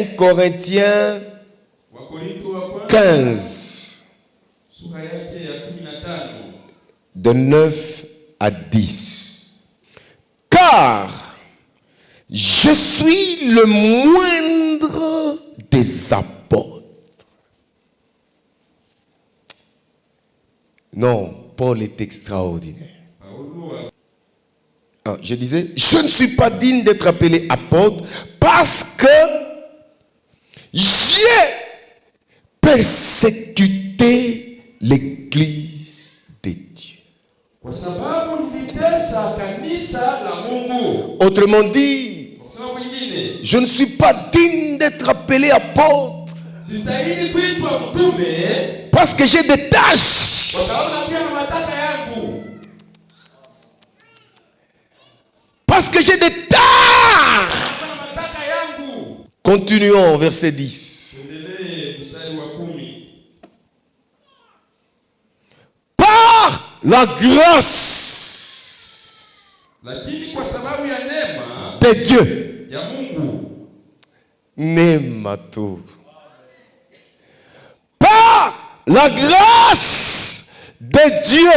1 Corinthiens 15, de 9 à 10. Car je suis le moindre des apôtres. Non, Paul est extraordinaire. Je disais, je ne suis pas digne d'être appelé apôtre parce que j'ai persécuté l'église de Dieu. Autrement dit, je ne suis pas digne d'être appelé apôtre parce que j'ai des tâches. Parce que j'ai des tâches. Continuons, verset 10. Par la grâce de Dieu. Némato. Par la grâce de Dieu,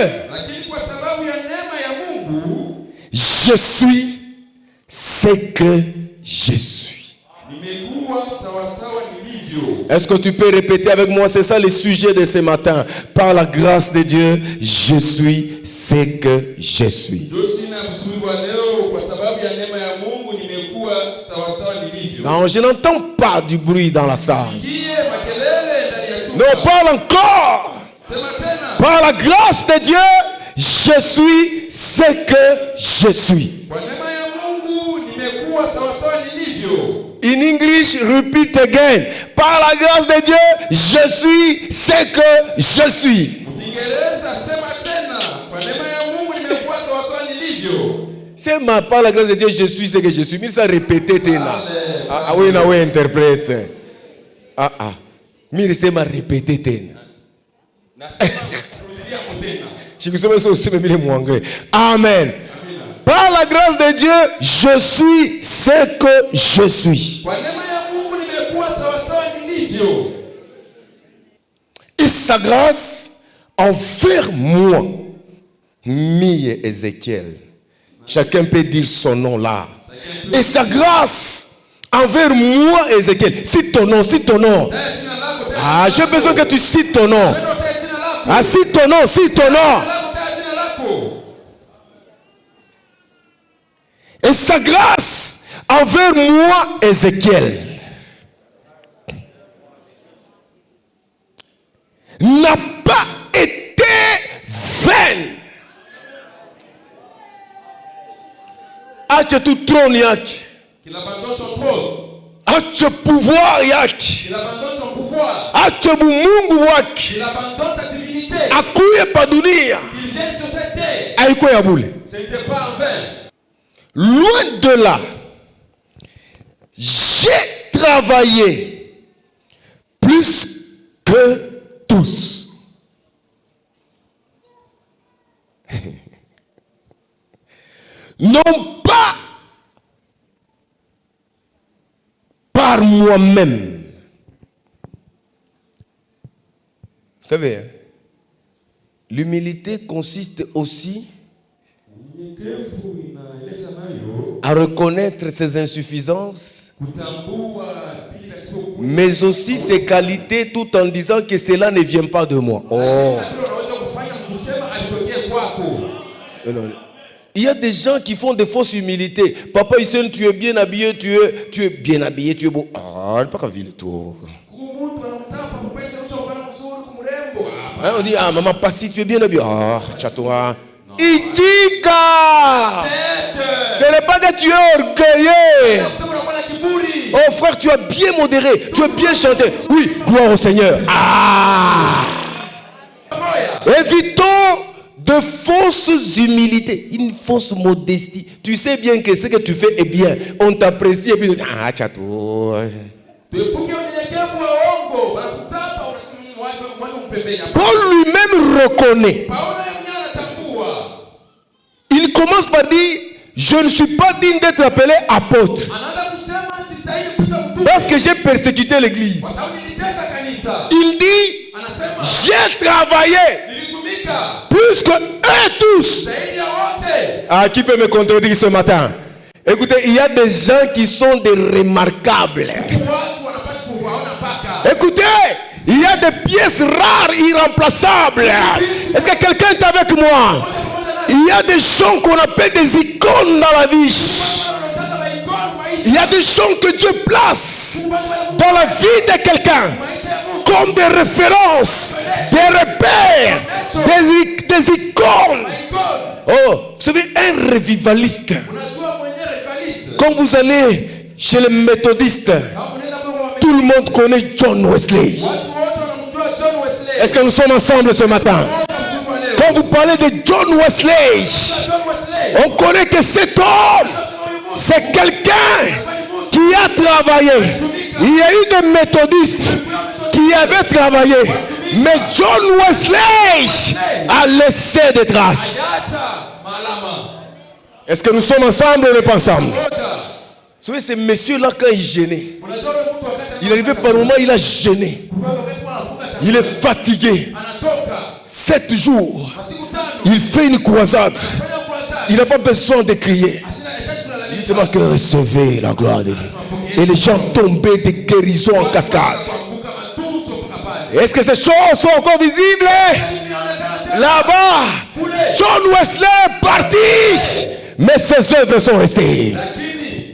je suis ce que je suis. Est-ce que tu peux répéter avec moi? C'est ça le sujet de ce matin. Par la grâce de Dieu, je suis ce que je suis. Non, je n'entends pas du bruit dans la salle. Non, parle encore. Par la grâce de Dieu, je suis ce que je suis. In English, repeat again. Par la grâce de Dieu, je suis ce que je suis. C'est par la grâce de Dieu, je suis ce que je suis. Mais ça répété, ah oui, na oui, interprète. Mais c'est ma répété, Amen. Par la grâce de Dieu, je suis ce que je suis. Et sa grâce envers moi. Mie Ézéchiel. Chacun peut dire son nom là. Et sa grâce envers moi, Ézéchiel. Cite ton nom, cite ton nom. J'ai besoin que tu cites ton nom. Cite ton nom, cite ton nom. Et sa grâce envers moi, Ézéchiel, n'a pas été vaine. Ache tout trône yak. Qu'il abandonne son trône. Ache pouvoir yak. Qu'il abandonne son pouvoir. Ache bumungu wak. Qu'il abandonne sa divinité. Akuye padunia. Qu'il vienne sur cette terre. Aïko yaboule. Ce n'était pas en vain. Loin de là, j'ai travaillé plus que tous. Non pas par moi-même. Vous savez, l'humilité consiste aussi à reconnaître ses insuffisances, mais aussi ses qualités, tout en disant que cela ne vient pas de moi. Oh. Non. Il y a des gens qui font de fausses humilités. Papa Hussein, tu es bien habillé, tu es bien habillé, tu es beau. Pas qu'à vivre tout. On dit, maman Passi, tu es bien habillé. Chatoua. Itika! Ce n'est pas que tu es orgueilleux. Oh frère, tu as bien modéré, tu as bien chanté. Oui, gloire au Seigneur. Évitons de fausses humilités, une fausse modestie. Tu sais bien que ce que tu fais est bien. On t'apprécie et puis chatou. Paul lui-même reconnaît. Il commence par dire, je ne suis pas digne d'être appelé apôtre. Parce que j'ai persécuté l'église. Kwa sababu nilitesa kanisa. Il dit, Anasema, j'ai travaillé nilitumika plus que eux tous. zaidi ya wote. Ah, qui peut me contredire ce matin? Écoutez, il y a des gens qui sont des remarquables. Watu wanapaswa kuwaona mpaka. Écoutez, il y a des pièces rares, irremplaçables. Est-ce que quelqu'un est avec moi? Il y a des gens qu'on appelle des icônes dans la vie. Il y a des gens que Dieu place dans la vie de quelqu'un comme des références, des repères, des icônes. Oh, vous savez, un revivaliste. Quand vous allez chez les méthodistes, tout le monde connaît John Wesley. Est-ce que nous sommes ensemble ce matin? Quand vous parlez de John Wesley, on connaît que cet homme, c'est quelqu'un qui a travaillé. Il y a eu des méthodistes qui avaient travaillé, mais John Wesley a laissé des traces. Est-ce que nous sommes ensemble ou pas ensemble? Vous savez, ces messieurs-là, quand ils gênaient, il arrivait par un moment, il a gêné. Il est fatigué. 7 jours, il fait une croisade. Il n'a pas besoin de crier. Il dit seulement que recevez la gloire de Dieu. Et les gens tombaient de guérison en cascade. Est-ce que ces choses sont encore visibles? Là-bas, John Wesley est parti, mais ses œuvres sont restées.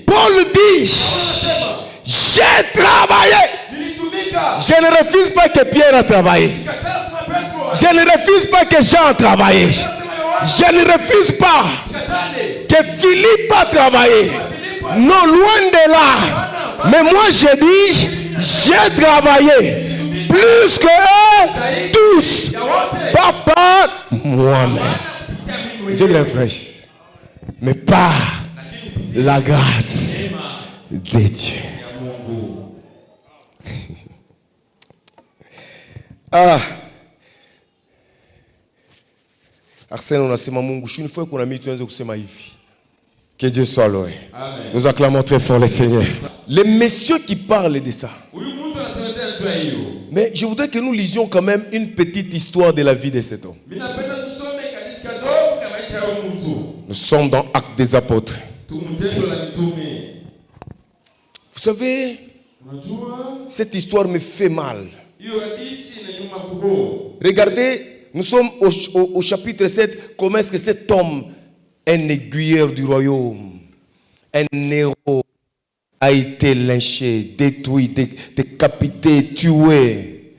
Paul dit, j'ai travaillé. Je ne refuse pas que Pierre a travaillé. Je ne refuse pas que Jean a travaillé. Je ne refuse pas que Philippe a travaillé. Non, loin de là. Mais moi je dis, j'ai travaillé plus que eux tous. Pas moi-même. Dieu est fraîche. Mais par la grâce de Dieu. Ah. Arsène, unasema Mungu, une fois qu'on a mis tuanze kusema hivi. Que Dieu soit loué. Nous acclamons très fort le Seigneur. Les messieurs qui parlent de ça. Mais je voudrais que nous lisions quand même une petite histoire de la vie de cet homme. Nous sommes dans Actes des Apôtres. Vous savez, cette histoire me fait mal. Regardez, nous sommes au chapitre 7. Comment est-ce que cet homme, un aiguilleur du royaume, un héros, a été lynché, détruit, décapité, tué.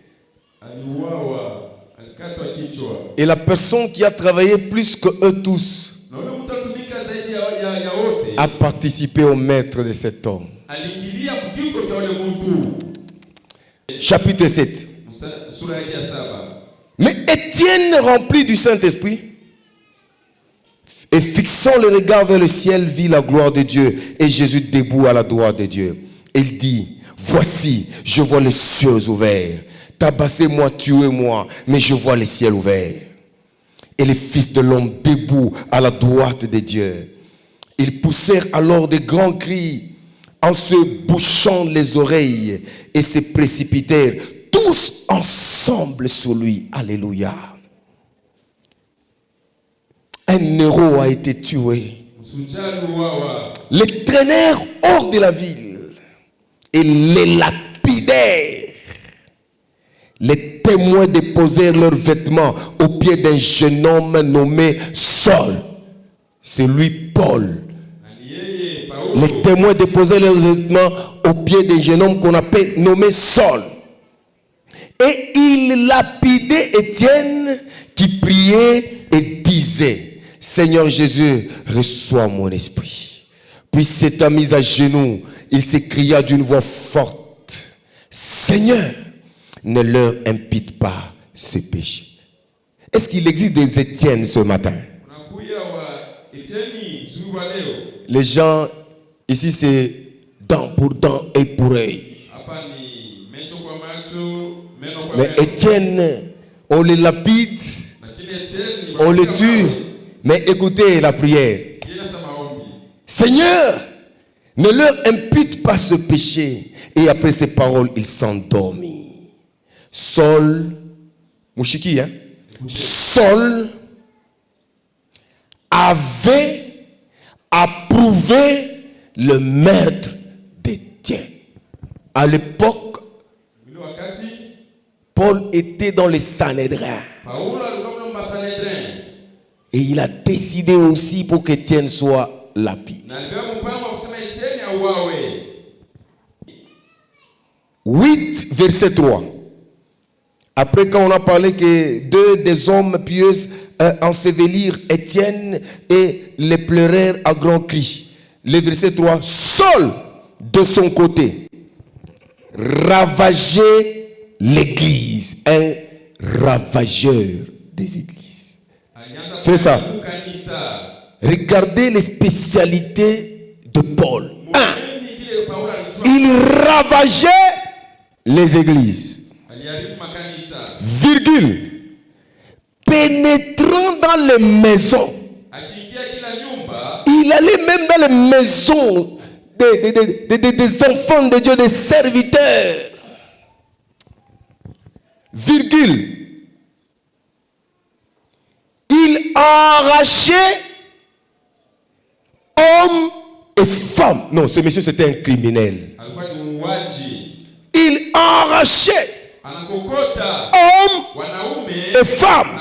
Et la personne qui a travaillé plus que eux tous a participé au maître de cet homme. Chapitre 7. Mais Étienne, rempli du Saint-Esprit, et fixant le regard vers le ciel, vit la gloire de Dieu et Jésus debout à la droite de Dieu. Il dit, voici, je vois les cieux ouverts. Tabassez-moi, tuez-moi, mais je vois les ciels ouverts. Et les fils de l'homme debout à la droite de Dieu. Ils poussèrent alors de grands cris en se bouchant les oreilles et se précipitèrent tous ensemble sur lui. Alléluia. Un héros a été tué. Les traînèrent hors de la ville et les lapidèrent. Les témoins déposèrent leurs vêtements au pied d'un jeune homme nommé Saul. C'est lui, Paul. Les témoins déposaient leurs vêtements au pied d'un jeune homme qu'on appelle nommé Saul. Et il lapidait Étienne qui priait et disait, Seigneur Jésus, reçois mon esprit. Puis s'étant mis à genoux, il s'écria d'une voix forte, Seigneur, ne leur impute pas ce péché. Est-ce qu'il existe des Étienne ce matin? Les gens, ici c'est dent pour dent et pour œil. Mais Étienne, on le lapide, on le tue. Mais écoutez la prière. Seigneur, Ne leur impute pas ce péché. Et après ces paroles, il s'endormit. Saul, Mouchiki, hein? Saul avait approuvé le meurtre d'Étienne. À l'époque, Paul était dans les Sanhédrins. Et il a décidé aussi pour qu'Étienne soit lapide. 8, verset 3. Après, quand on a parlé que 2 des hommes pieux ensevelirent Étienne et les pleurèrent à grands cris. Le verset 3. Saul, de son côté, ravageait l'église. Un ravageur des églises. Fais ça. Regardez les spécialités de Paul. 1. Il ravageait les églises. Virgule. Pénétrant dans les maisons. Il allait même dans les maisons des enfants de Dieu, des serviteurs. Virgule. Il arrachait hommes et femmes. Non, ce monsieur c'était un criminel. Il arrachait hommes et femmes.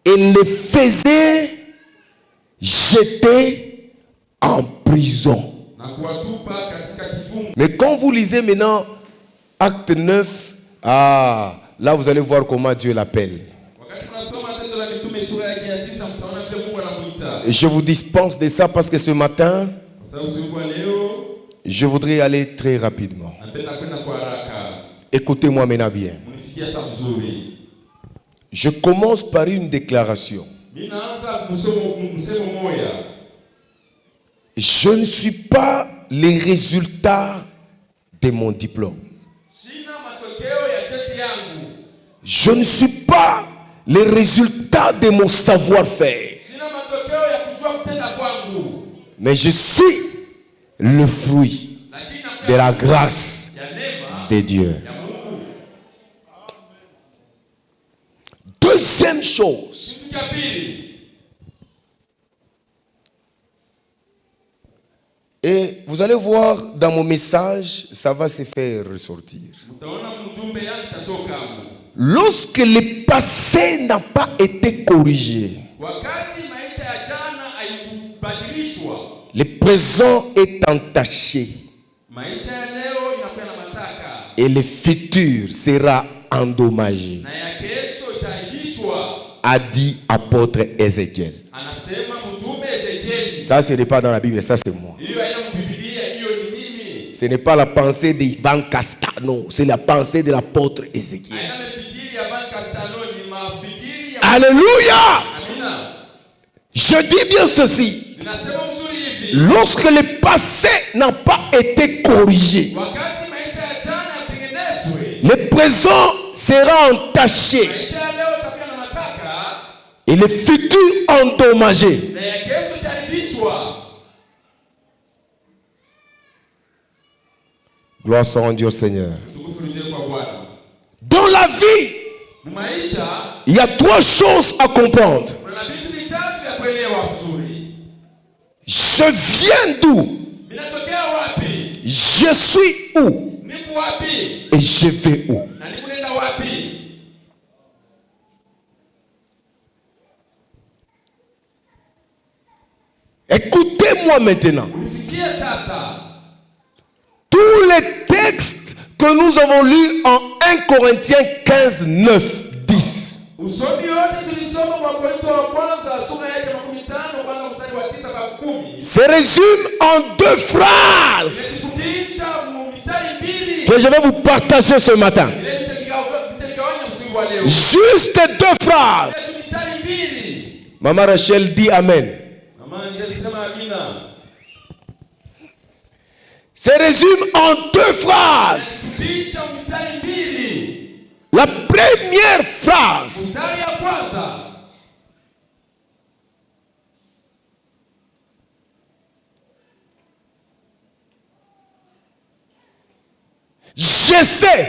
Il les faisait jeter en prison. Mais quand vous lisez maintenant Acte 9, là vous allez voir comment Dieu l'appelle. Et je vous dispense de ça parce que ce matin, je voudrais aller très rapidement. Écoutez-moi maintenant bien. Je commence par une déclaration. Je ne suis pas les résultats de mon diplôme. Je ne suis pas les résultats de mon savoir-faire. Mais je suis le fruit de la grâce de Dieu. Deuxième chose. Et vous allez voir dans mon message, ça va se faire ressortir. Lorsque le passé n'a pas été corrigé, le présent est entaché et le futur sera endommagé, a dit apôtre Ézéchiel. Ça, ce n'est pas dans la Bible, ça c'est moi. Ce n'est pas la pensée d'Ivan Castano, c'est la pensée de l'apôtre Ézéchiel. Alléluia! Je dis bien ceci. Lorsque le passé n'a pas été corrigé, le présent sera entaché et le futur endommagé. Gloire soit rendue au Seigneur. Dans la vie, il y a 3 choses à comprendre. Je viens d'où? Je suis où? Et je vais où? Écoutez-moi maintenant. Tous les textes que nous avons lus en 1 Corinthiens 15, 9, 10 se résume en 2 phrases que je vais vous partager ce matin. Juste 2 phrases. Maman Rachel dit Amen. Se résume en 2 phrases. La première phrase, Je sais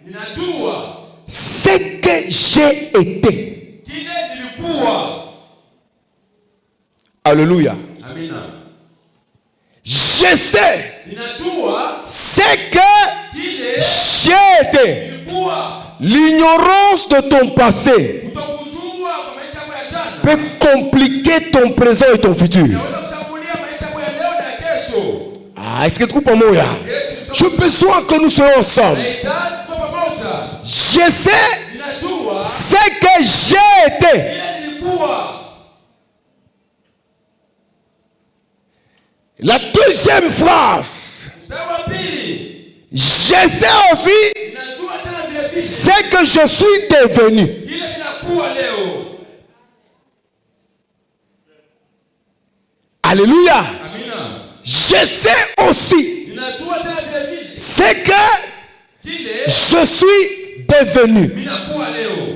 ninajua ce que j'ai été. kile nilikuwa. Alléluia. Amina. Je sais Ninajua ce que kile j'ai été. nilikuwa. L'ignorance de ton passé Kutokujua kwa maisha yako ya jana peut compliquer ton présent et ton futur. inaweza kushambulia maisha yako ya leo na ya kesho. Ah, est-ce que tu comprends moi? J'ai besoin que nous soyons ensemble. Nahitaji tuwe pamoja. Je sais Ninajua ce que j'ai été. kile nilikuwa. La deuxième phrase. Mstari wa pili. Je sais aussi Ninajua tena vile vile ce que je suis devenu. kile ninakuwa leo. Alléluia. Amina. Je sais aussi Ninajua tena vile vile ce que kile je suis devenu. ninakuwa leo.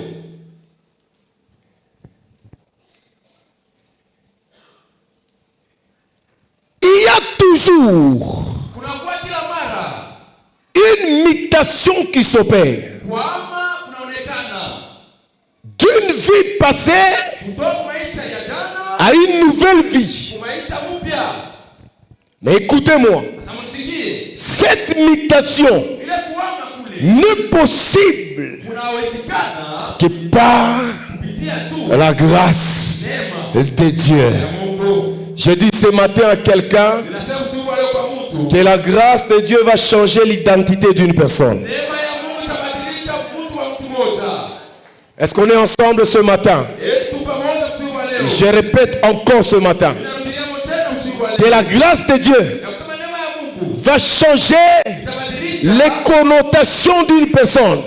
Il y a toujours Kunakuwa kila mara une mutation qui s'opère kwamba kunaonekana d'une vie passée kutoka maisha ya jana à une nouvelle vie. kwa maisha mpya. Mais écoutez-moi, Sasa msikie cette mutation ile kuama kule n'est possible kunawezekana que par kupitia tu la grâce neema de Dieu. ya Mungu. Je dis ce matin à quelqu'un Ninasema usiku wa leo kwa mtu, que la grâce de Dieu va changer l'identité d'une personne. neema ya Mungu itabadilisha mtu wa mtu mmoja. Est-ce qu'on est ensemble ce matin? Eti tu pamoja usiku wa leo. Je répète encore ce matin Ninarudia tena usiku wa que leo. la grâce de Dieu Ya kusema neema ya Mungu va changer itabadilisha les connotations d'une personne,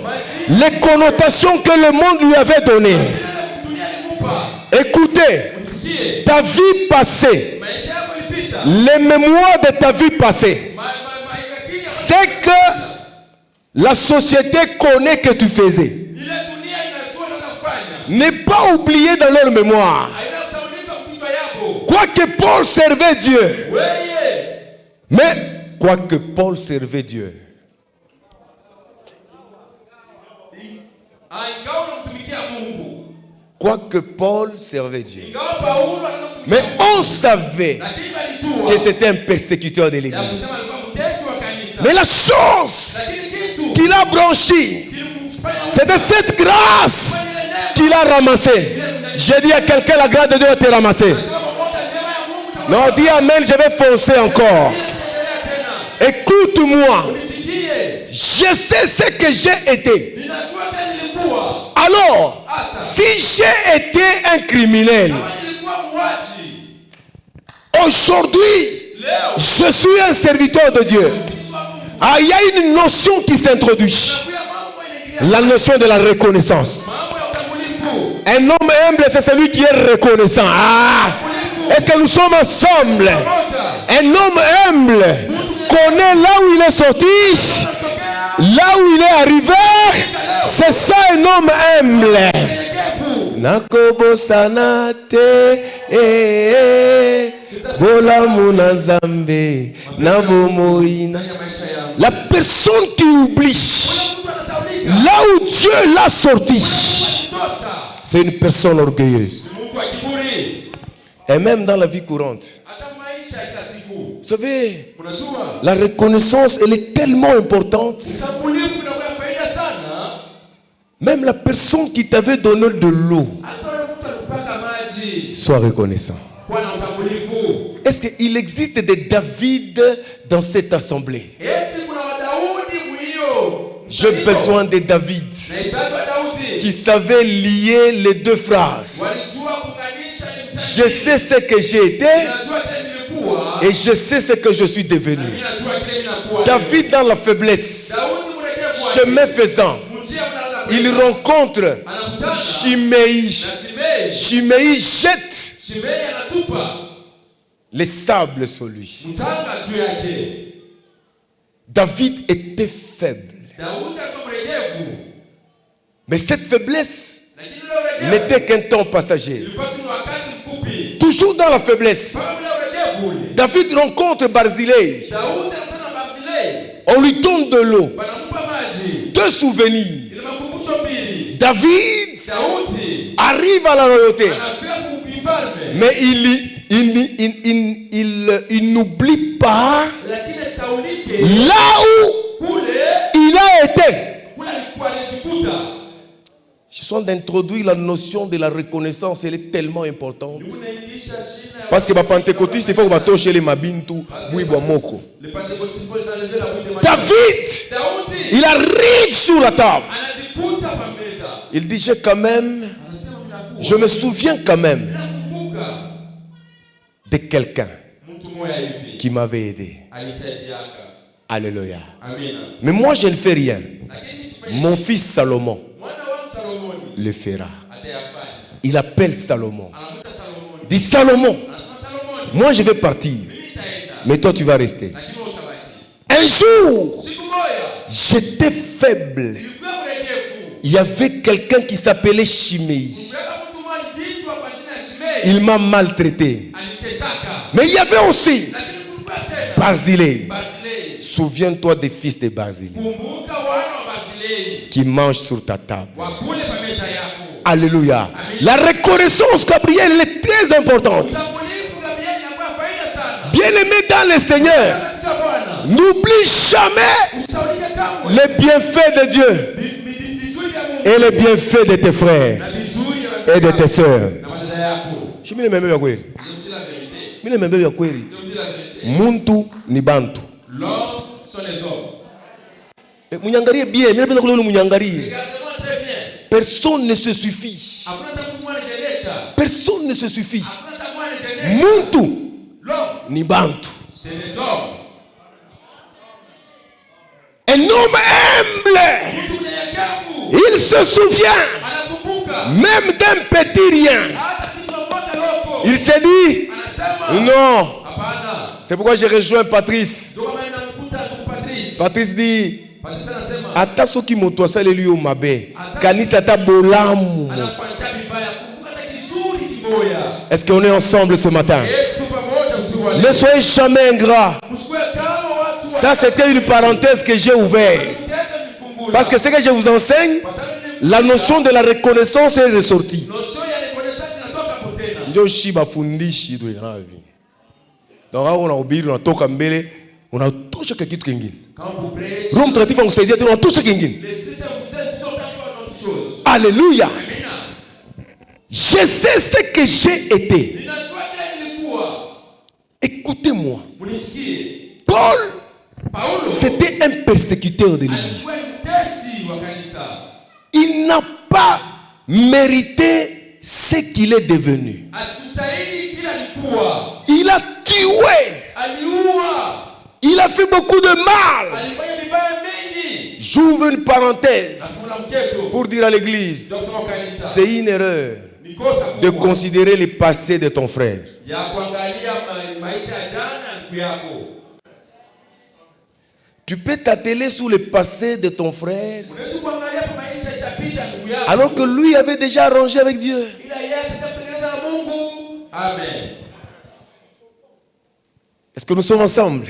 les connotations que le monde lui avait données. ile dunia ilimupa. Écoutez, Msikie ta vie passée, maisha yako ilipita. les mémoires de ta vie passée, c'est que la société connaît que tu faisais. ile dunia inajua unafanya. N'est pas oublié dans leur mémoire. Haina kusaulika kupitia yako. Quoique Paul servait Dieu, Wewe mais quoique Paul servait Dieu, ingawa unamtumikia Mungu. quoique Paul servait Dieu, Ingawa Paulo anamtumikia mais Mungu. on savait Lakini alijua que c'était un persécuteur de ya l'Église. kusema alikuwa mtesi wa kanisa. Mais la chose Lakini kitu qu'il a branchi, kilimfanya c'est de cette grâce qu'il a ramassé. J'ai dit à quelqu'un, la grâce de Dieu a été ramassée. kusema pamoja neema ya Mungu Non, dis Amen, je vais foncer encore. itaendelea tena. Écoute-moi, Nisikie. je sais ce que j'ai été. Ninajua tena nilikuwa. Alors, si j'ai été un criminel, Kama nilikuwa muuaji. aujourd'hui, Leo je suis un serviteur de Dieu. mtumishi wa Mungu. Ah, il y a une notion qui s'introduit. Kuya mambo yanaingia. La notion de la reconnaissance. Mambo ya utambulifu. Un homme humble, c'est celui qui est reconnaissant. Ah, est-ce que nous sommes ensemble? Moja. Un homme humble connaît là où il est sorti, là où il est arrivé. C'est ça un homme humble. Unyenyekevu. Nakobo sanate bolamu na nzambe na bomoina. Ya maisha yangu. La personne qui oublie Mtu anasaulika. là où Dieu l'a sorti, Tosha. c'est une personne orgueilleuse. Mtu wa kiburi. Et même dans la vie courante. Hata maisha ya kila siku. Vous savez, Unajua? la reconnaissance, elle est tellement importante. Utambulifu unakuwa faida sana. Même la personne qui t'avait donné de l'eau, Hata yule mtu alikupaka maji. sois reconnaissant. Kuwa na utambulifu. Est-ce qu'il existe des David dans cette assemblée? Eti kuna Wadaudi mwiyo. J'ai besoin de David Nahitaji Wadaudi. qui savait lier les deux phrases. Walijua kuunganisha ni msanii. Je sais ce que j'ai été Ninajua tena nilikuwa. et je sais ce que je suis devenu. Ninajua kile ninakuwa. David dans la faiblesse, Daudi mrejefu. chemin faisant, Mjia mnala. il rencontre Anakutana. Shimei. Na Shimei. Shimei jette Shimei anatupa les sables sur lui. mchanga juu yake. David était faible. Daudi alikuwa mrejefu. Mais cette faiblesse Lakini ule urejefu n'était qu'un temps passager. ilikuwa tu ni wakati mfupi. Toujours dans la faiblesse, Kama ule urejefu ule. David rencontre Barzillai. Daudi anakutana na Barzilai. On lui donne de l'eau. Wanampa maji. maji. Deux souvenirs. Ina makumbusho mbili. David Daudi arrive à la royauté, anafika kufalme. mais il n'oublie pas Lakini Sauli là où kule il a été. kule alikuwa alijikuta. Je suis en train d'introduire la notion de la reconnaissance, elle est tellement importante. Parce que les pentecôtistes, il faut que toucher les mabintu, buibwa moko. David, il arrive sur la table. Il dit, je me souviens quand même de quelqu'un qui m'avait aidé. Alléluia. Mais moi, je ne fais rien. Mon fils Salomon le fera. Il appelle Salomon. Il dit, Salomon, moi je vais partir, mais toi tu vas rester. Un jour, j'étais faible. Il y avait quelqu'un qui s'appelait Shimei. Il m'a maltraité. Mais il y avait aussi Barzillai. Souviens-toi des fils de Barzillai qui mangent sur ta table. Alléluia. La reconnaissance, Gabriel, elle est très importante. Bien-aimé dans le Seigneur, n'oublie jamais les bienfaits de Dieu et les bienfaits de tes frères et de tes sœurs. Je me remets à quoi? Je me remets à quoi? Muntu ni bantu. L'homme sont les hommes. Munyangari bien, mais bien que munyangari. Regardez-moi très bien. Personne ne se suffit. Personne ne se suffit. Muntu ni bantu. C'est les hommes. Un homme humble, il se souvient même d'un petit rien. Il s'est dit, non. C'est pourquoi j'ai rejoint Patrice. Patrice dit, ata soki moto asale liyo mabe, kanisa ta bolamu. Est-ce qu'on est ensemble ce matin? Ne soyez jamais ingrats. Ça, c'était une parenthèse que j'ai ouverte. Parce que ce que je vous enseigne, la notion de la reconnaissance est ressortie. Donc, on a oublié, on a toka mbele, on a tout ce qui est kingin. Rome traité on s'est dit, on a tout ce qui est. Alléluia. Je sais ce que j'ai été. Écoutez-moi. Paul, c'était un persécuteur de l'Église. Il n'a pas mérité ce qu'il est devenu. Il a tué. Il a fait beaucoup de mal. J'ouvre une parenthèse pour dire à l'Église, c'est une erreur de considérer le passé de ton frère. Tu peux t'atteler sur le passé de ton frère alors que lui avait déjà arrangé avec Dieu. Amen. Est-ce que nous sommes ensemble?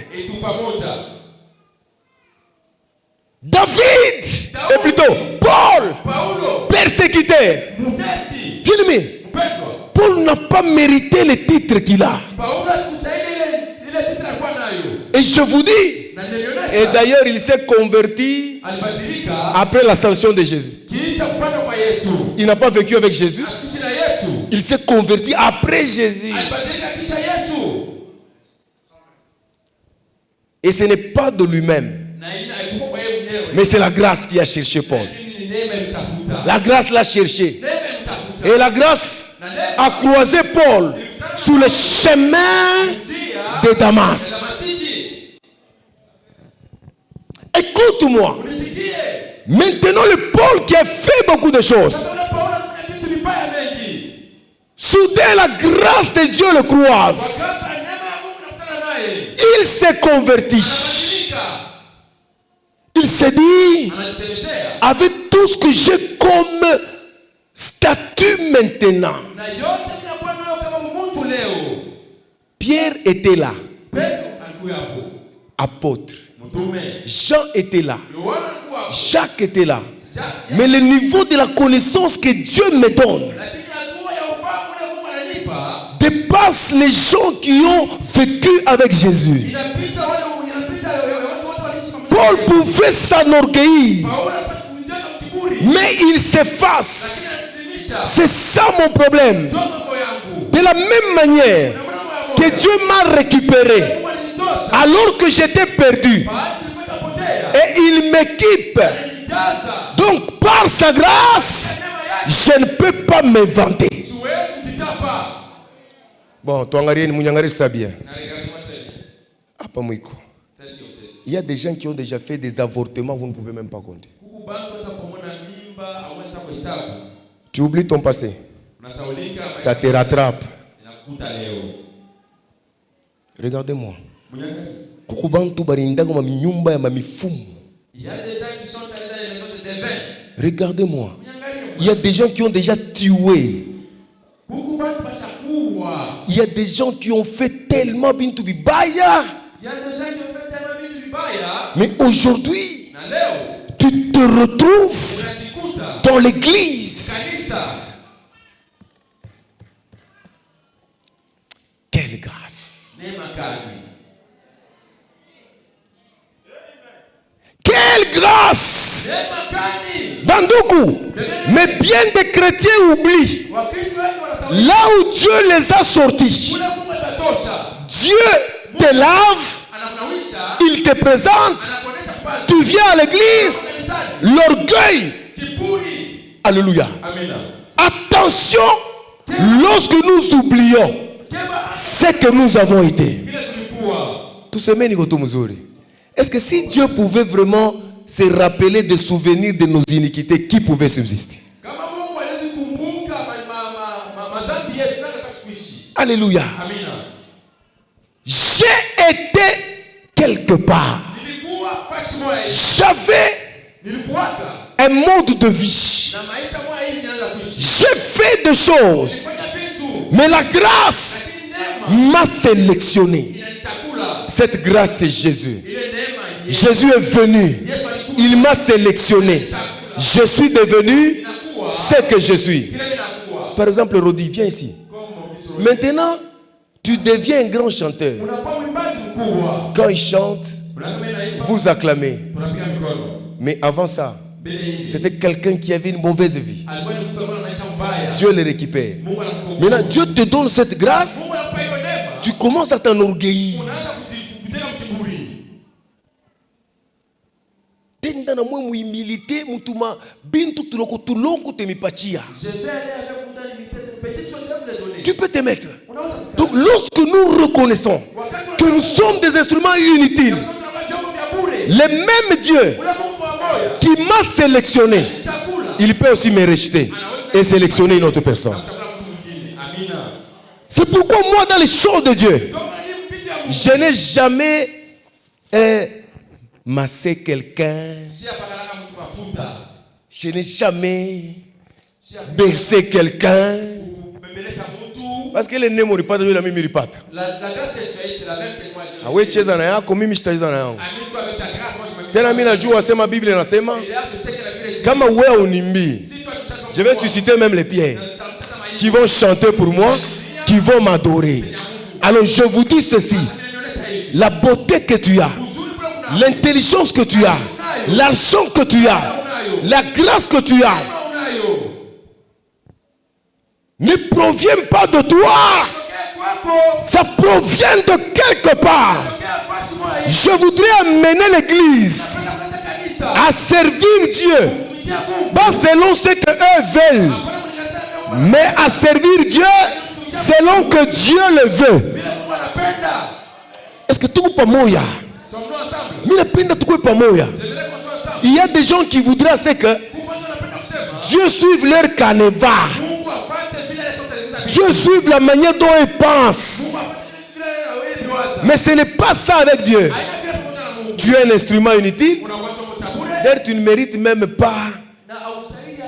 David, et plutôt Paul, persécuté. Bien-aimé, Paul n'a pas mérité le titre qu'il a. Et je vous dis, et d'ailleurs il s'est converti après l'ascension de Jésus. Il n'a pas vécu avec Jésus. Il s'est converti après Jésus. Et ce n'est pas de lui-même, mais c'est la grâce qui a cherché Paul. La grâce l'a cherché. Et la grâce a croisé Paul sur le chemin de Damas. Écoute-moi. Maintenant, le Paul qui a fait beaucoup de choses, soudain la grâce de Dieu le croise. Il s'est converti. Il s'est dit, avec tout ce que j'ai comme statut maintenant. Pierre était là, apôtre. Jean était là, Jacques était là. Mais le niveau de la connaissance que Dieu me donne dépasse les gens qui ont vécu avec Jésus. Paul pouvait s'enorgueillir, mais il s'efface. C'est ça mon problème. De la même manière que Dieu m'a récupéré alors que j'étais perdu, et il m'équipe. Donc par sa grâce, je ne peux pas me vanter. Bon, ça bien. Il y a des gens qui ont déjà fait des avortements, vous ne pouvez même pas compter. Tu oublies ton passé. Ça te rattrape. Regardez-moi. Il y a des gens qui sont allés dans les maisons de devins. Regardez-moi. Il y a des gens qui ont déjà tué. Il y a des gens qui ont fait tellement bintu bibaya. Mais aujourd'hui, tu te retrouves dans l'église. Quelle grâce! Quelle grâce! Bandoukou, mais bien des chrétiens oublient là où Dieu les a sortis. Dieu te lave, il te présente, tu viens à l'église, l'orgueil. Alléluia. Attention, lorsque nous oublions ce que nous avons été. Est-ce que si Dieu pouvait vraiment se rappeler des souvenirs de nos iniquités, qui pouvait subsister? Alléluia. J'ai été quelque part. J'avais un mode de vie. J'ai fait des choses. Mais la grâce m'a sélectionné. Cette grâce, c'est Jésus. Jésus est venu. Il m'a sélectionné. Je suis devenu ce que je suis. Par exemple, Rodi, viens ici. Maintenant, tu deviens un grand chanteur. Quand il chante, vous acclamez. Mais avant ça, c'était quelqu'un qui avait une mauvaise vie. Dieu le récupère. Maintenant, Dieu te donne cette grâce. Tu commences à t'enorgueillir. Tu peux te mettre. Donc lorsque nous reconnaissons que nous sommes des instruments inutiles, le même Dieu qui m'a sélectionné, il peut aussi me rejeter et sélectionner une autre personne. C'est pourquoi moi, dans les choses de Dieu, je n'ai jamais massé quelqu'un. Je n'ai jamais baissé quelqu'un. Parce que les ne mourent pas de la même ripate. La grâce que tu as, c'est la même que moi j'ai. Ah oui, cheza na yako mimi sitaiza na yangu. Tena mimi najua sema Biblia inasema kama wewe unimbi, je vais susciter même les pierres qui vont chanter pour moi, qui vont m'adorer. Alors je vous dis ceci, la beauté que tu as, l'intelligence que tu as, l'argent que tu as, la grâce que tu as, ne provient pas de toi. Ça provient de quelque part. Je voudrais amener l'église à servir Dieu, pas selon ce qu'eux veulent, mais à servir Dieu selon que Dieu le veut. Est-ce que tout pas moya? Il y a des gens qui voudraient que Dieu suive leur canevas. Dieu suive la manière dont ils pensent. Mais ce n'est pas ça avec Dieu. Tu es un instrument inutile. D'ailleurs, tu ne mérites même pas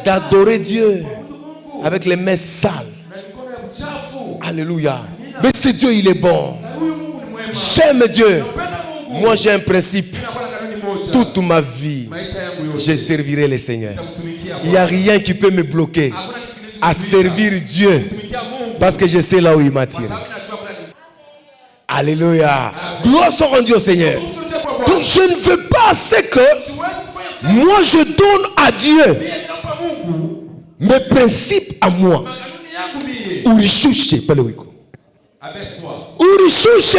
d'adorer Dieu avec les mains sales. Alléluia. Mais ce Dieu, il est bon. J'aime Dieu. Moi, j'ai un principe. toute ma vie, je servirai le Seigneur. Il n'y a rien qui peut me bloquer à servir Dieu parce que je sais là où il m'attire. Alléluia. Gloire soit rendue au Seigneur. Donc je ne veux pas ce que moi je donne à Dieu mes principes à moi. Urishushe pale wiko. Urishushe.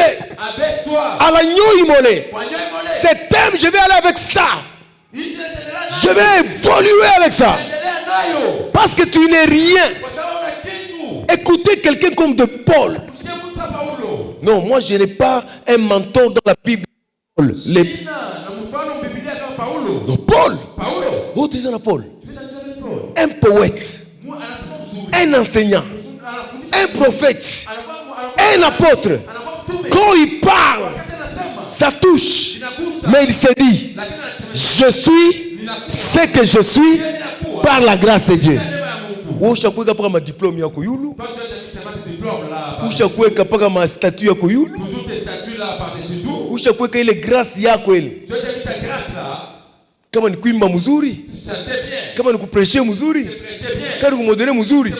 À l'agneau immolé. Cet thème, je vais aller avec ça. Je vais évoluer avec ça. Parce que tu n'es rien. Écoutez quelqu'un comme de Paul. Non, moi je n'ai pas un mentor dans la Bible. Non, Paul. Oh, tu es Paul. Un poète. Un enseignant. Un prophète. Un apôtre. Quand il parle, ça touche. Mais il se dit, je suis ce que je suis par la grâce de Dieu. Ushakuweka paka ma diplôme yako yulu. Ushakuweka paka ma statut yako yulu. Ushakuweka ile grâce yako ile. Kama ni kuimba mzuri, kama ni kuprêcher mzuri, kama ni kumodere mzuri,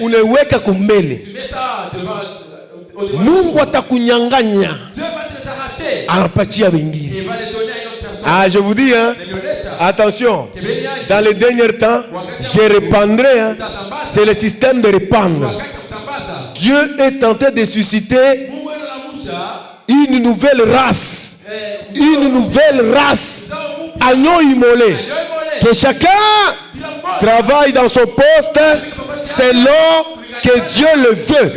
unaiweka kumbele. Mungu atakunyang'anya. Anapatia wengine. Ah, je vous dis, hein, attention, dans les derniers temps, je répandrai, hein, c'est le système de répandre. Dieu est en train de susciter une nouvelle race, agneau immolé, que chacun travaille dans son poste selon que Dieu le veut,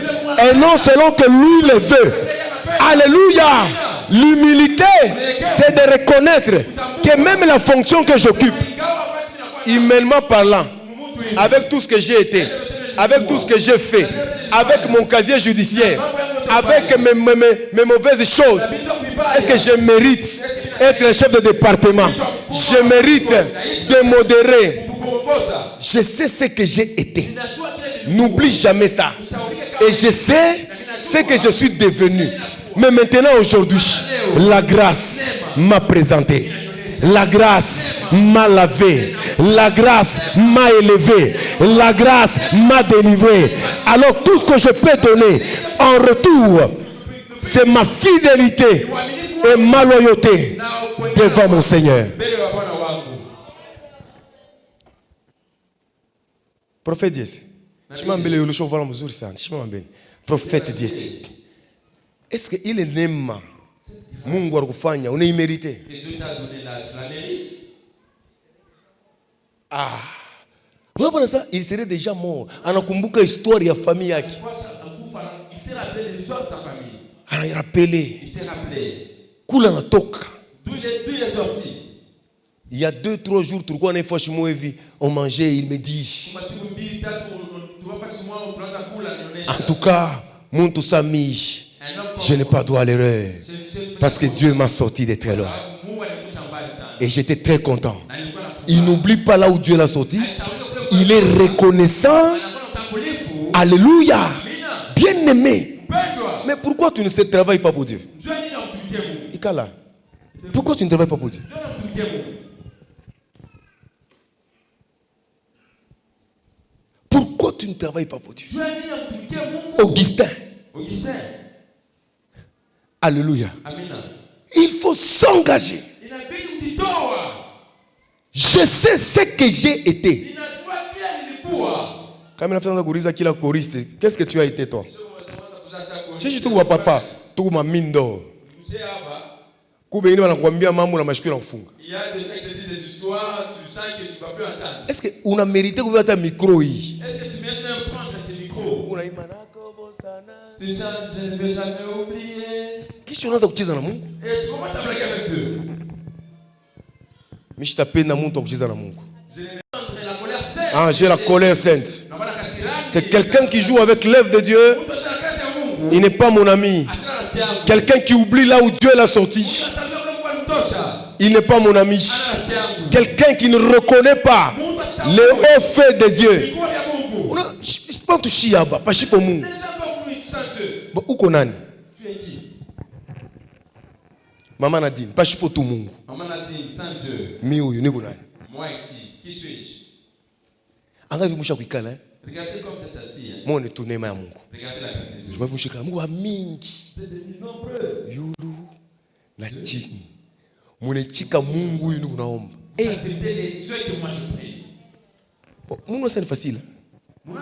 et non selon que lui le veut. Alléluia. L'humilité, c'est de reconnaître que même la fonction que j'occupe, humainement parlant, avec tout ce que j'ai été, avec tout ce que j'ai fait, avec mon casier judiciaire, avec mes mauvaises choses, est-ce que je mérite être un chef de département? Je mérite de modérer. Je sais ce que j'ai été. N'oublie jamais ça. Et je sais ce que je suis devenu. Mais maintenant, aujourd'hui, la grâce m'a présenté. La grâce m'a lavé. La grâce m'a élevé. La grâce m'a délivré. Alors tout ce que je peux donner en retour, c'est ma fidélité et ma loyauté devant mon Seigneur. Prophète Jesse. Prophète Jesse. Est-ce qu'il est même Mungu alikufanya unaimérité? Ah. Voilà ça, il serait déjà mort. Anakumbuka histoire ya famille yake. Il s'est rappelé l'histoire de sa famille. Anayarapele. Il s'est rappelé. Kula natoka. D'où il est sorti. Il y a 2-3 jours, on mangeait, il me dit. En tout cas, mon tout Sami. Je n'ai pas droit à l'erreur. Parce que Dieu m'a sorti de très loin. Et j'étais très content. Il n'oublie pas là où Dieu l'a sorti. Il est reconnaissant. Alléluia. Bien aimé. Mais pourquoi tu ne travailles pas pour Dieu? Ikala. Pourquoi tu ne travailles pas pour Dieu? Pourquoi tu ne travailles pas pour Dieu? Augustin. Alléluia. Il faut s'engager. Je sais ce que j'ai été. Qu'est-ce que tu as été toi? Je suis tout papa, tout ma mine d'or. Il y a des gens qui disent des histoires, tu sens que tu ne vas plus entendre. Est-ce qu'on a mérité que vous ayez un micro? Est-ce que tu viens de prendre ce micro? Tu sens, je ne vais jamais oublier. Qu'est-ce que tu as dit à Mungu? Et tu commences à blaguer avec Dieu. Mais je t'appelle na Mungu kucheza na Mungu. Ah, j'ai la colère sainte. C'est quelqu'un qui joue avec l'œuvre de Dieu. Il n'est pas mon ami. Quelqu'un qui oublie là où Dieu l'a sorti. Il n'est pas mon ami. Quelqu'un qui ne reconnaît pas le haut fait de Dieu. Pas tout chiaba, pas chipo Mungu. Uko nani? Maman Nadine, pas pour tout le monde. Maman Nadine, sans Dieu. Moi ici, qui suis-je? Regardez comme c'est assis. Moi, on est tourné ma Mungu. Regardez la personne. Je vais vous chercher Mungu wa mingi. C'est devenu nombreux. Yulu na chini. Munechika Mungu yunu kunaomba. C'était les ceux que moi je prie. Mungu c'est facile.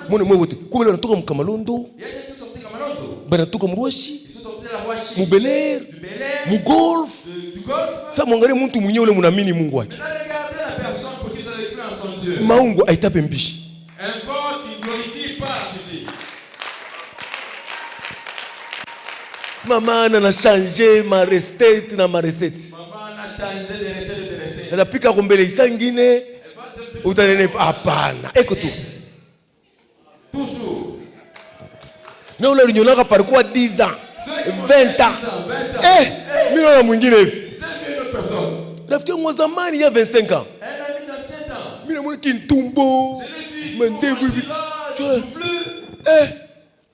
Mwana mwe wote. Kumbe wanatoka mkamalondo. Banatoka mruashi. Mubeler. Mu golf. Sasa mwangalie mtu mwenyewe ule mnaamini Mungu wake. Maungu aitape mbishi. Un corps qui glorifie pas ici. Maman a changé ma recette na ma recette. Maman a changé de recette. Elle a pika kombele isangine. Utanene hapana. Écoute. Toujours. Non le union n'a par quoi 10 ans, 20 ans. Mimi na mwingine hivi. J'ai vu une autre personne. Rafiki yangu wa zamani ya 25 ans. Elle a mis dans 7 ans. Mimi na mwana kintumbo. Mendevu hivi.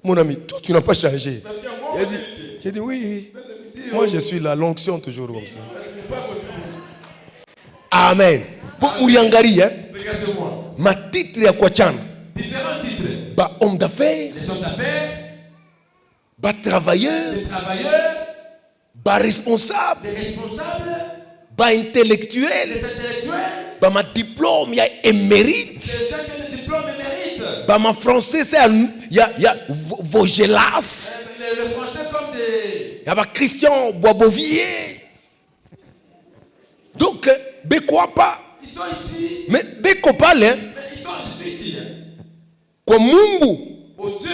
Mon ami, toi tu n'as pas changé. J'ai dit oui. Moi je suis là, l'onction toujours comme ça. Amen. Pour Uriangari, hein? Regardez-moi. Ma titre ya kwa chana. Différents titres. Ba homme d'affaires. Les hommes d'affaires. Ba travailleur. Les travailleurs. Ba responsable. Les responsables. Ba intellectuel. Les intellectuels. Ba ma diplôme ya émérite. Les gens qui ont des diplômes émérites. Ba ma français c'est ya Vaugelas. Le français comme des. Ya ba Christian Boisbovier. Donc bekwa pas. Ils sont ici. Mais beko pale. Mais ils sont, je suis ici. Kwa Mungu Au Dieu.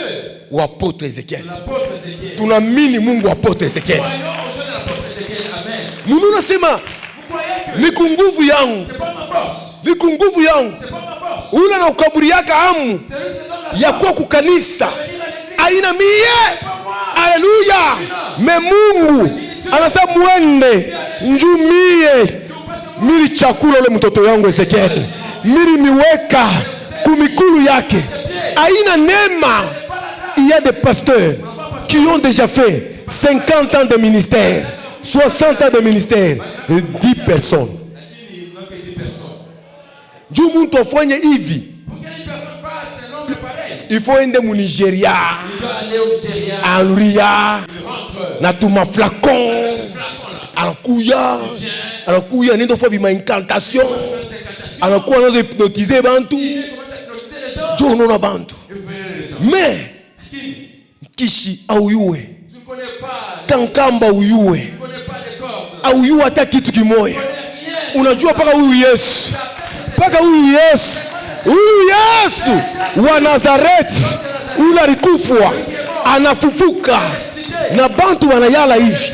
wa apôtre Ezekiel. L'apôtre Ézéchiel. Tunamini Mungu wa apôtre Ezekiel. Croyons au Dieu de l'apôtre Ézéchiel. Amen. Mungu nasema Vous croyez que ni kunguvu yangu. c'est pas ma force. Ni kunguvu yangu. C'est pas ma force. Ule na ukaburi yaka amu C'est lui qui donne la ya force. kuwa kukanisa. Venir à l'église. Aina mie. C'est pas moi. Haleluya. Me Mungu anasema muende njumie mili chakula ule mtoto yangu Ezekiel. Mili miweka kumikulu yake. Aina neema. Il y a des pasteurs qui ont déjà fait 50 ans de ministère, 60 ans de ministère, et 10 personnes. Dieu mtu afanye hivi. Pour qu'une personne fasse un nombre pareil. Il faut ende mu Nigeria, Il doit aller au Nigeria. à Luria, Il rentre. na tuma flacon, anakuya, anakuya nendo fo bima incantation, anakuya nazo hypnotiser bantu, Il commence à hypnotiser les gens. jo nona bantu. Il fait les gens. Mais Qui? kishi auyue, Tu ne connais pas. kankamba uyue, Tu ne connais pas les cordes. auyue hata kitu kimoya. Tu ne connais rien. Unajua paka huyu Yesu, paka huyu Yesu wa Nazareti ule alikufwa anafufuka na bantu wanayala hivi.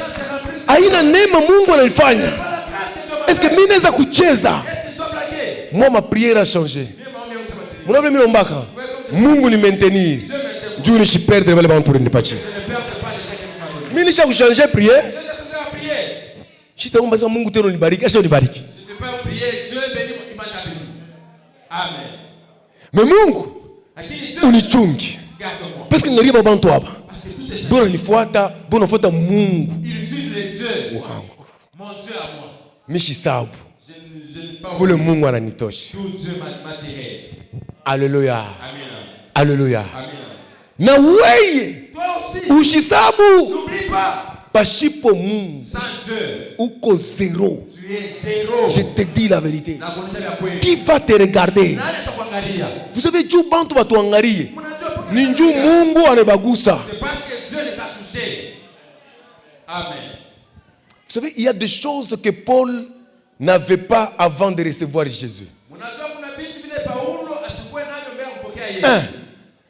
Aina neema Mungu analifanya. Est-ce que mimi naweza kucheza? Est-ce que tu dois blaguer? Moi ma prière a changé. Muna vile milombaka. Mungu ni maintenir. Dieu ni perdre wale bantu nipatie. Ne perds pas les sacrifices. Mimi nisha kuchanger prière. Je te à prier. Shitaomba sasa Mungu tena unibariki, acha unibariki. Je ne peux pas prier. Dieu bénit, il m'a déjà béni. Amen. Mais Mungu Lakini Dieu, unichungi. garde-moi. Parce que ngariba bantu hapa. Parce que tous ces gens, Bona nifuata, bona fuata Mungu ils suivent les dieux. wangu. Mon Dieu à moi. Mishi sabu. Je n'ai pas Ule oublié. Mungu ananitosha. Tout Dieu m'a tiré. Haleluya. Amen. Haleluya. Amen. Na weye Toi aussi, ushisabu n'oublie pas. pashipo Mungu Sans Dieu, uko zéro. tu es zéro. Je te dis la vérité. Na kuonyesha vya kweli. Qui va te regarder? Nani atakuangalia? Vous savez juu bantu batuangalie. Mnajua kwa Ni nini? njuu Mungu anabagusa. C'est parce que Dieu les a touchés. Amen. Vous savez, il y a des choses que Paul n'avait pas avant de recevoir Jésus. Mnajua kuna vitu vile Paulo asikuwe navyo mbele ya kumpokea Yesu.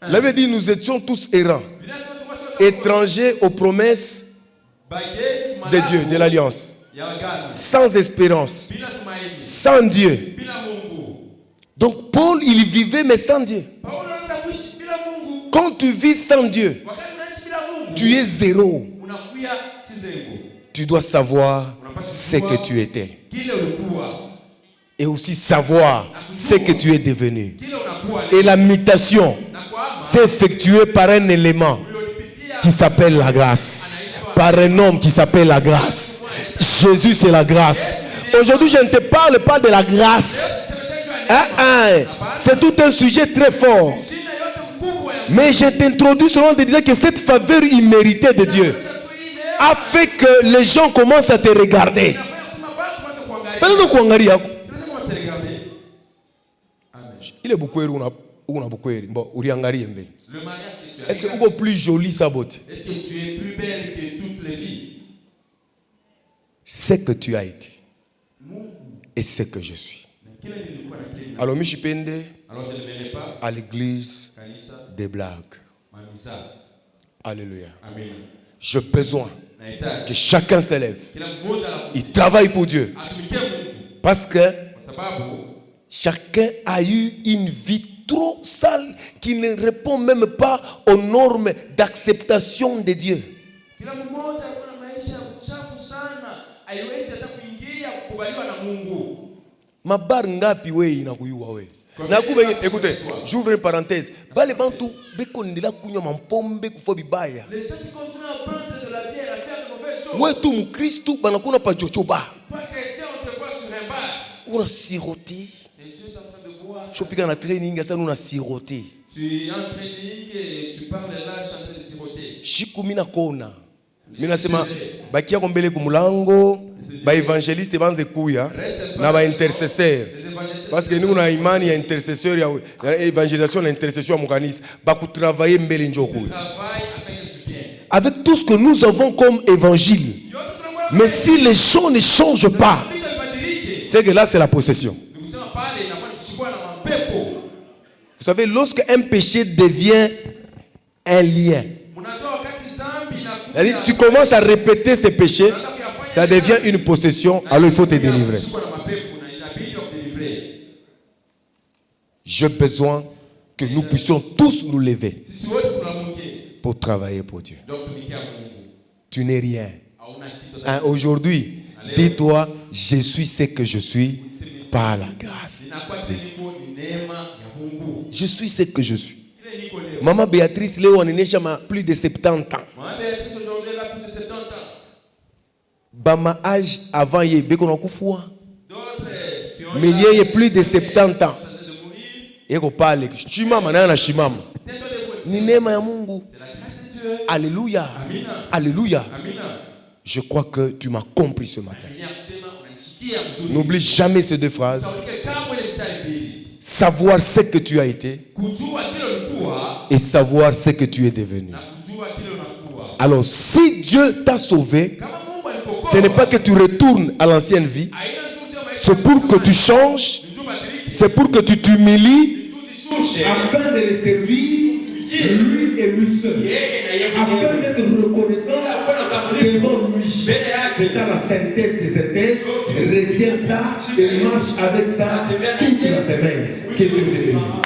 Il avait dit, nous étions tous errants, Binafsi tulikuwa sote étrangers aux promesses bageni, de Dieu, de l'alliance, ya agano. sans espérance, Bila tumaini. sans Dieu. Bila Mungu. Donc Paul, il vivait mais sans Dieu. Paulo anaweza kuishi bila Mungu. Quand tu vis sans Dieu, Wakati unaishi bila Mungu, tu es zéro. unakuya chizengo. Tu dois savoir ce que tu étais. Kile ulikuwa. Et aussi savoir ce que tu es devenu. Kile unakuwa. Et la mutation Na kwamba s'est effectuée par un élément ulipitia qui s'appelle la grâce. Par un homme qui s'appelle la grâce. Jésus, c'est la grâce. Aujourd'hui, je ne te parle pas de la grâce. C'est tout un sujet très fort. Mais je t'introduis seulement de dire que cette faveur imméritée de Dieu a fait que les gens commencent à te regarder. Il est beaucoup est-ce que tu es plus jolie sa beauté? Est-ce que tu es plus belle que toutes les filles? C'est que tu as été et c'est que je suis. Alors, je ne pas à l'église des blagues. Alléluia. J'ai besoin que chacun s'élève. Il travaille pour Dieu. Parce que chacun a eu une vie trop sale qui ne répond même pas aux normes d'acceptation de Dieu. Mabar ngapi we inakuyua we. Écoutez, j'ouvre une parenthèse. Bale bantu bekondela kunywa mampombe kufo bibaya. Les gens qui continuent à prendre de la bière, à faire de mauvaises choses. Ouais tu mukristo banakuna pa jojoba. Toi chrétien, on te voit sur un bar. On a siroté. Et tu es en train de boire. Je suis en training, ça nous a siroté. Tu es en training et tu parles là, je suis en train de siroter. Shikumina kona. Mina sema bakia kombele kumulango. Ba évangéliste banze kuya na ba intercesseur parce que nous na imani ya intercesseur ya évangélisation, l'intercession à Mukanisa ba ku travailler mbele njoko avec tout ce que nous avons comme évangile. Mais si les gens ne changent pas, c'est que là c'est la possession. Vous savez, lorsque un péché devient un lien, tu commences à répéter ces péchés, ça devient une possession, alors il faut te délivrer. J'ai besoin que nous puissions tous nous lever pour travailler pour Dieu. Tu n'es rien. Aujourd'hui, dis-toi, je suis ce que je suis par la grâce de Dieu. Je suis ce que je suis. Maman Béatrice, Léo, on est plus de 70 ans. Bama âge avant y mais il y a plus de 70 ans. Et qu'on parle shimama na shimama. Ni neema ya Mungu. Alléluia. Alléluia. Je crois que tu m'as compris ce matin. N'oublie jamais ces deux phrases. Savoir ce que tu as été et savoir ce que tu es devenu. Alors si Dieu t'a sauvé, ce n'est pas que tu retournes à l'ancienne vie. C'est pour que tu changes. C'est pour que tu t'humilies. Afin de le servir, lui et lui seul. Afin d'être reconnaissant devant lui. C'est ça la synthèse de cette thèse. Retiens ça et marche avec ça toute la semaine. Que Dieu te bénisse.